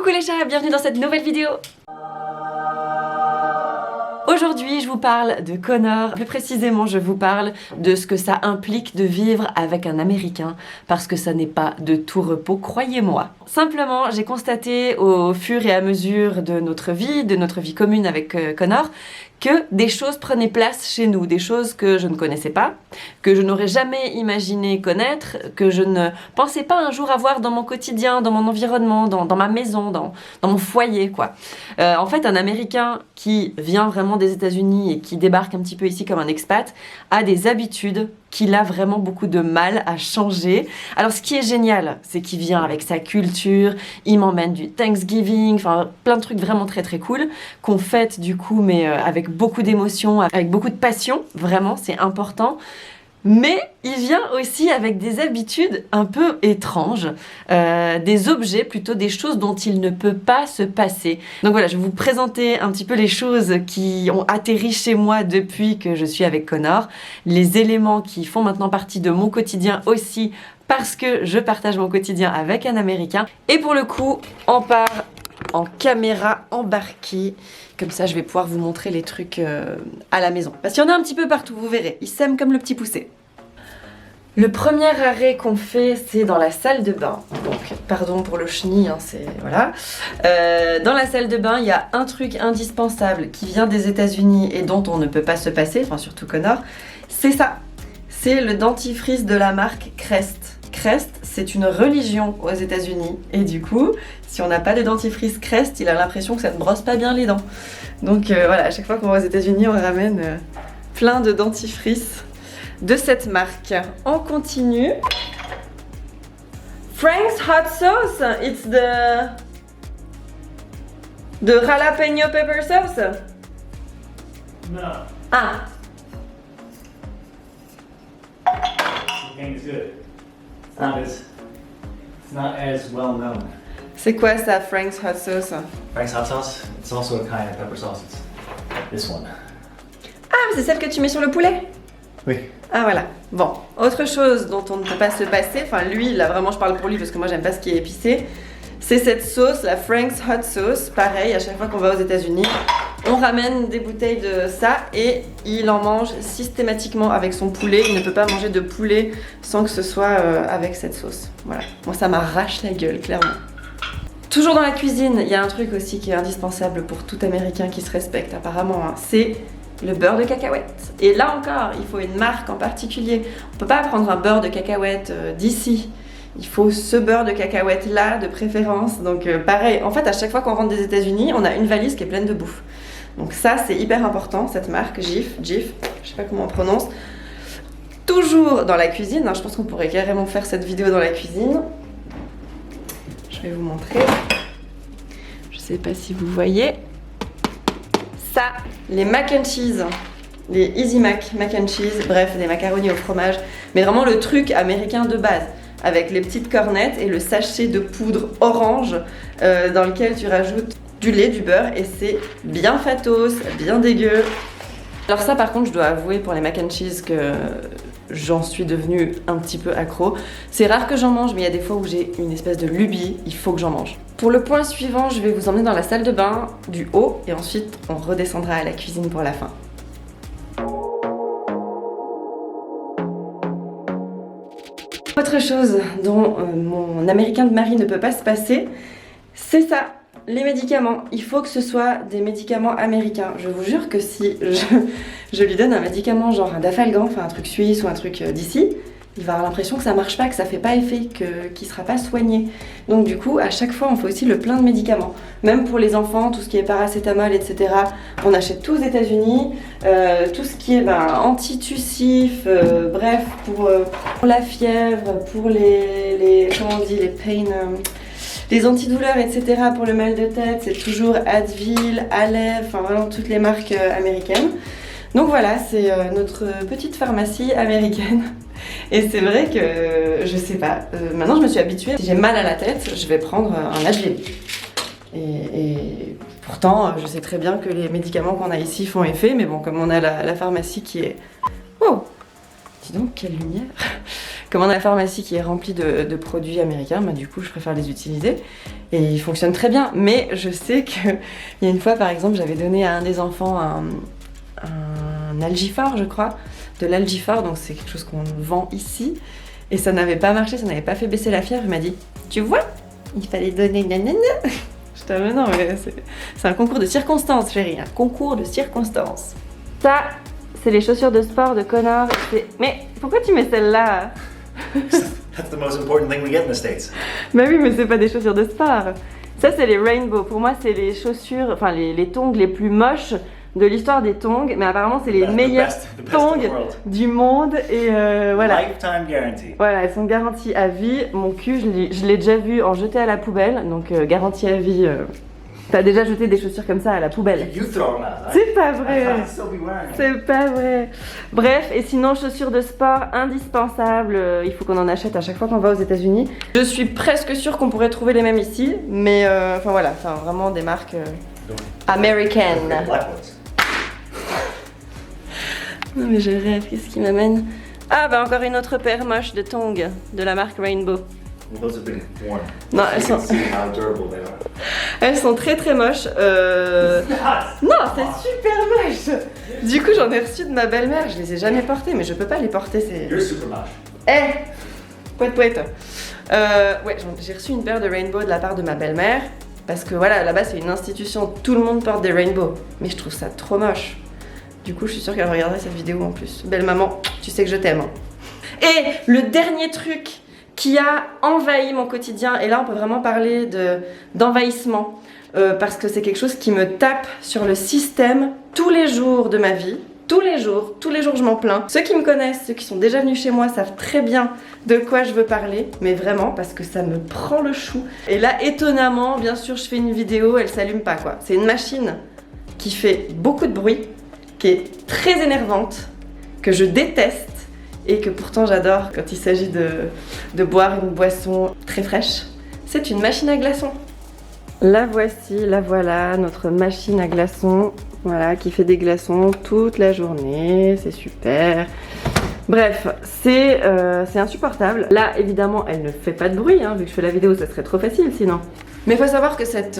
Coucou les chats, bienvenue dans cette nouvelle vidéo. Aujourd'hui, je vous parle de Connor. Plus précisément, je vous parle de ce que ça implique de vivre avec un Américain, parce que ça n'est pas de tout repos, croyez-moi. Simplement, j'ai constaté au fur et à mesure de notre vie commune avec Connor, que des choses prenaient place chez nous, des choses que je ne connaissais pas, que je n'aurais jamais imaginé connaître, que je ne pensais pas un jour avoir dans mon quotidien, dans mon environnement, dans ma maison, dans mon foyer, quoi. En fait, un Américain qui vient vraiment des États-Unis et qui débarque un petit peu ici comme un expat a des habitudes qu'il a vraiment beaucoup de mal à changer. Alors ce qui est génial, c'est qu'il vient avec sa culture, il m'emmène du Thanksgiving, enfin plein de trucs vraiment très très cool, qu'on fête du coup, mais avec beaucoup d'émotion, avec beaucoup de passion, vraiment, c'est important. Mais il vient aussi avec des habitudes un peu étranges, des objets, plutôt des choses dont il ne peut pas se passer. Donc voilà, je vais vous présenter un petit peu les choses qui ont atterri chez moi depuis que je suis avec Connor, les éléments qui font maintenant partie de mon quotidien aussi, parce que je partage mon quotidien avec un Américain. Et pour le coup, on part en caméra embarquée. Comme ça, je vais pouvoir vous montrer les trucs à la maison. Parce qu'il y en a un petit peu partout, vous verrez. Ils s'aiment comme le petit poussé. Le premier arrêt qu'on fait, c'est dans la salle de bain. Donc, pardon pour le chenille, hein, c'est... voilà. Dans la salle de bain, il y a un truc indispensable qui vient des États-Unis et dont on ne peut pas se passer, enfin surtout Connor, c'est ça. C'est le dentifrice de la marque Crest. Crest, c'est une religion aux États-Unis et du coup, si on n'a pas de dentifrice Crest, il a l'impression que ça ne brosse pas bien les dents. Donc voilà, à chaque fois qu'on va aux États-Unis, on ramène plein de dentifrices de cette marque. On continue. Frank's Hot Sauce, it's the jalapeno pepper sauce. No. Ah, The thing is good. It's not as well known. c'est quoi ça, Frank's Hot Sauce? Frank's hot sauce. It's also a kind of pepper sauce. It's this one. Ah, c'est celle que tu mets sur le poulet? Oui. Ah voilà. Bon, autre chose dont on ne peut pas se passer, enfin lui, là vraiment je parle pour lui parce que moi j'aime pas ce qui est épicé, c'est cette sauce, la Frank's Hot Sauce. Pareil, à chaque fois qu'on va aux États-Unis, on ramène des bouteilles de ça et il en mange systématiquement avec son poulet. Il ne peut pas manger de poulet sans que ce soit avec cette sauce. Voilà, moi ça m'arrache la gueule, clairement. Toujours dans la cuisine, il y a un truc aussi qui est indispensable pour tout Américain qui se respecte apparemment, hein, c'est le beurre de cacahuète. Et là encore, il faut une marque en particulier. On peut pas prendre un beurre de cacahuète d'ici. Il faut ce beurre de cacahuète là, de préférence. Donc pareil, en fait, à chaque fois qu'on rentre des États-Unis, on a une valise qui est pleine de bouffe. Donc ça, c'est hyper important, cette marque, Jif, je sais pas comment on prononce. Toujours dans la cuisine, hein, je pense qu'on pourrait carrément faire cette vidéo dans la cuisine. Je vais vous montrer. Je sais pas si vous voyez. Ça, les mac and cheese, les Easy Mac and cheese, bref, des macaronis au fromage, mais vraiment le truc américain de base, avec les petites cornettes et le sachet de poudre orange dans lequel tu rajoutes du lait, du beurre, et c'est bien fatos, bien dégueu. Alors ça par contre, je dois avouer pour les mac and cheese que j'en suis devenue un petit peu accro. C'est rare que j'en mange, mais il y a des fois où j'ai une espèce de lubie, il faut que j'en mange. Pour le point suivant, je vais vous emmener dans la salle de bain du haut et ensuite on redescendra à la cuisine pour la fin. Autre chose dont mon Américain de mari ne peut pas se passer, c'est ça, les médicaments. Il faut que ce soit des médicaments américains. Je vous jure que si je lui donne un médicament genre un Dafalgan, enfin un truc suisse ou un truc d'ici, il va avoir l'impression que ça marche pas, que ça fait pas effet, qu'il sera pas soigné. Donc du coup, à chaque fois, on fait aussi le plein de médicaments. Même pour les enfants, tout ce qui est paracétamol, etc. On achète tout aux États-Unis. Tout ce qui est antitussif, bref, pour la fièvre, pour comment on dit, les pain... les antidouleurs, etc. pour le mal de tête, c'est toujours Advil, Aleve, enfin vraiment toutes les marques américaines. Donc voilà, c'est notre petite pharmacie américaine. Et c'est vrai que, je sais pas, maintenant je me suis habituée. Si j'ai mal à la tête, je vais prendre un Advil. Et pourtant, je sais très bien que les médicaments qu'on a ici font effet, mais bon, comme on a la pharmacie qui est... Wow! Dis donc, quelle lumière! Comme on a la pharmacie qui est remplie de produits américains, bah, du coup je préfère les utiliser et ils fonctionnent très bien. Mais je sais qu'il y a une fois par exemple j'avais donné à un des enfants un Algifor je crois, de l'Algifor, donc c'est quelque chose qu'on vend ici. Et ça n'avait pas marché, ça n'avait pas fait baisser la fièvre. Il m'a dit, tu vois, il fallait donner nanana. Je t'avoue, mais non, mais c'est un concours de circonstances, chérie, un concours de circonstances. Ça, c'est les chaussures de sport de Connor. Mais pourquoi tu mets celle-là? That's the most important thing we get in the States. Bah oui, mais c'est pas des chaussures de sport. Ça, c'est les Rainbow. Pour moi, c'est les chaussures, enfin les tongs les plus moches de l'histoire des tongs, mais apparemment c'est les meilleures tongs du monde et voilà. Lifetime guarantee. Voilà, elles sont garanties à vie. Mon cul, je l'ai déjà vu en jeter à la poubelle, donc garantie à vie. T'as déjà jeté des chaussures comme ça à la poubelle? You throw them out. C'est pas vrai. I'd still be wearing them. C'est pas vrai. Bref, et sinon chaussures de sport indispensables. Il faut qu'on en achète à chaque fois qu'on va aux États-Unis. Je suis presque sûre qu'on pourrait trouver les mêmes ici, mais enfin voilà, enfin vraiment des marques américaines. Black ones. Non mais je rêve, qu'est-ce qui m'amène? Ah bah encore une autre paire moche de tongs de la marque Rainbow. Well, those have been worn. Non, elles You can sont, see how durable they are. elles sont très très moches. Non, c'est super moche. Du coup j'en ai reçu de ma belle-mère, je les ai jamais portées, mais je peux pas les porter, c'est... You're super moche. Eh, poète poète. Ouais, j'ai reçu une paire de Rainbow de la part de ma belle-mère, parce que voilà, là-bas c'est une institution, tout le monde porte des Rainbow, mais je trouve ça trop moche. Du coup, je suis sûre qu'elle regarderait cette vidéo en plus. Belle maman, tu sais que je t'aime. Et le dernier truc qui a envahi mon quotidien, et là on peut vraiment parler d'envahissement, parce que c'est quelque chose qui me tape sur le système tous les jours de ma vie. Tous les jours je m'en plains. Ceux qui me connaissent, ceux qui sont déjà venus chez moi savent très bien de quoi je veux parler, mais vraiment parce que ça me prend le chou. Et là, étonnamment, bien sûr, je fais une vidéo, elle s'allume pas quoi. C'est une machine qui fait beaucoup de bruit, qui est très énervante, que je déteste et que pourtant j'adore quand il s'agit de boire une boisson très fraîche. C'est une machine à glaçons. La voici, la voilà, notre machine à glaçons, voilà, qui fait des glaçons toute la journée, c'est super. Bref, c'est insupportable. Là, évidemment, elle ne fait pas de bruit, hein, vu que je fais la vidéo, ça serait trop facile sinon. Mais il faut savoir que cette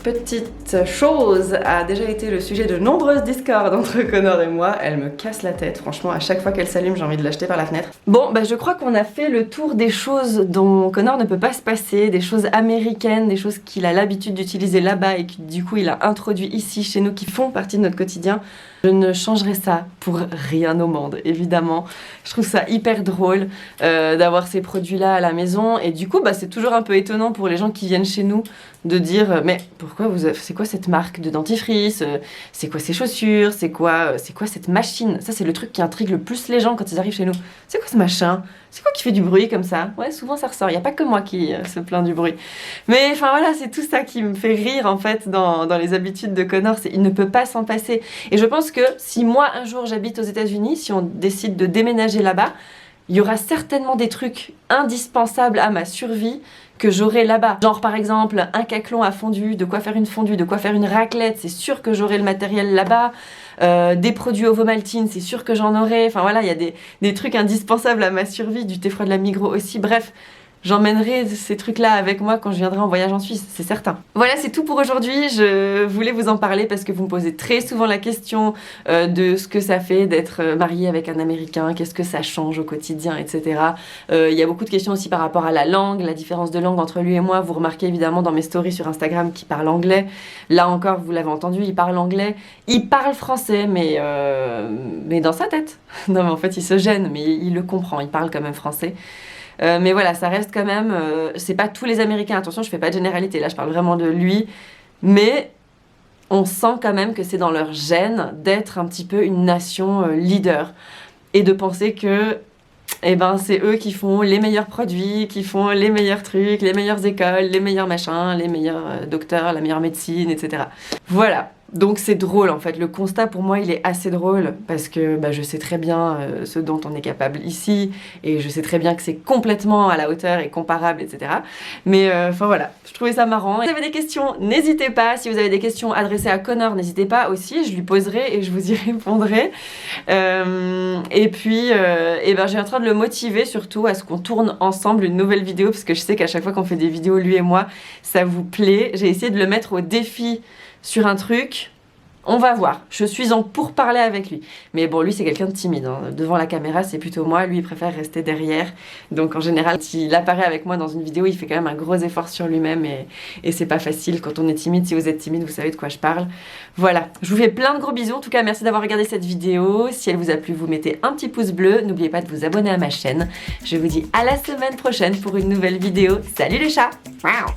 petite chose a déjà été le sujet de nombreuses discordes entre Connor et moi. Elle me casse la tête, franchement, à chaque fois qu'elle s'allume, j'ai envie de l'acheter par la fenêtre. Bon, bah je crois qu'on a fait le tour des choses dont Connor ne peut pas se passer, des choses américaines, des choses qu'il a l'habitude d'utiliser là-bas et que du coup il a introduit ici chez nous, qui font partie de notre quotidien. Je ne changerai ça pour rien au monde, évidemment. Je trouve ça hyper drôle d'avoir ces produits-là à la maison. Et du coup, bah, c'est toujours un peu étonnant pour les gens qui viennent chez nous de dire mais pourquoi c'est quoi cette marque de dentifrice, c'est quoi ces chaussures, c'est quoi cette machine? Ça, c'est le truc qui intrigue le plus les gens quand ils arrivent chez nous. C'est quoi ce machin? C'est quoi qui fait du bruit comme ça? Ouais, souvent ça ressort. Il n'y a pas que moi qui se plaint du bruit. Mais enfin voilà, c'est tout ça qui me fait rire en fait dans les habitudes de Connor. Il ne peut pas s'en passer. Et je pense que si moi un jour j'habite aux États-Unis, si on décide de déménager là-bas, il y aura certainement des trucs indispensables à ma survie que j'aurai là-bas. Genre par exemple un caclon à fondue, de quoi faire une fondue, de quoi faire une raclette, c'est sûr que j'aurai le matériel là-bas. Des produits Ovomaltine, c'est sûr que j'en aurai. Enfin voilà, il y a des trucs indispensables à ma survie, du thé froid de la Migros aussi. Bref, j'emmènerai ces trucs-là avec moi quand je viendrai en voyage en Suisse, c'est certain. Voilà, c'est tout pour aujourd'hui. Je voulais vous en parler parce que vous me posez très souvent la question de ce que ça fait d'être marié avec un Américain, qu'est-ce que ça change au quotidien, etc. Il y a beaucoup de questions aussi par rapport à la langue, la différence de langue entre lui et moi. Vous remarquez évidemment dans mes stories sur Instagram qu'il parle anglais. Là encore, vous l'avez entendu, il parle anglais. Il parle français, mais dans sa tête. Non, mais en fait, il se gêne, mais il le comprend. Il parle quand même français. Mais voilà, ça reste quand même... c'est pas tous les Américains, attention, je fais pas de généralité, là je parle vraiment de lui. Mais on sent quand même que c'est dans leur gène d'être un petit peu une nation leader. Et de penser que eh ben, c'est eux qui font les meilleurs produits, qui font les meilleurs trucs, les meilleures écoles, les meilleurs machins, les meilleurs docteurs, la meilleure médecine, etc. Voilà. Donc c'est drôle en fait, le constat pour moi il est assez drôle parce que je sais très bien ce dont on est capable ici et je sais très bien que c'est complètement à la hauteur et comparable, etc. Mais enfin voilà, je trouvais ça marrant. Si vous avez des questions, n'hésitez pas. Si vous avez des questions adressées à Connor, n'hésitez pas aussi, je lui poserai et je vous y répondrai. Et puis j'ai en train de le motiver surtout à ce qu'on tourne ensemble une nouvelle vidéo parce que je sais qu'à chaque fois qu'on fait des vidéos lui et moi, ça vous plaît. J'ai essayé de le mettre au défi sur un truc, on va voir. Je suis en pourparlers avec lui. Mais bon, lui, c'est quelqu'un de timide. Hein. Devant la caméra, c'est plutôt moi. Lui, il préfère rester derrière. Donc, en général, s'il apparaît avec moi dans une vidéo, il fait quand même un gros effort sur lui-même. Et c'est pas facile quand on est timide. Si vous êtes timide, vous savez de quoi je parle. Voilà. Je vous fais plein de gros bisous. En tout cas, merci d'avoir regardé cette vidéo. Si elle vous a plu, vous mettez un petit pouce bleu. N'oubliez pas de vous abonner à ma chaîne. Je vous dis à la semaine prochaine pour une nouvelle vidéo. Salut les chats! Wow.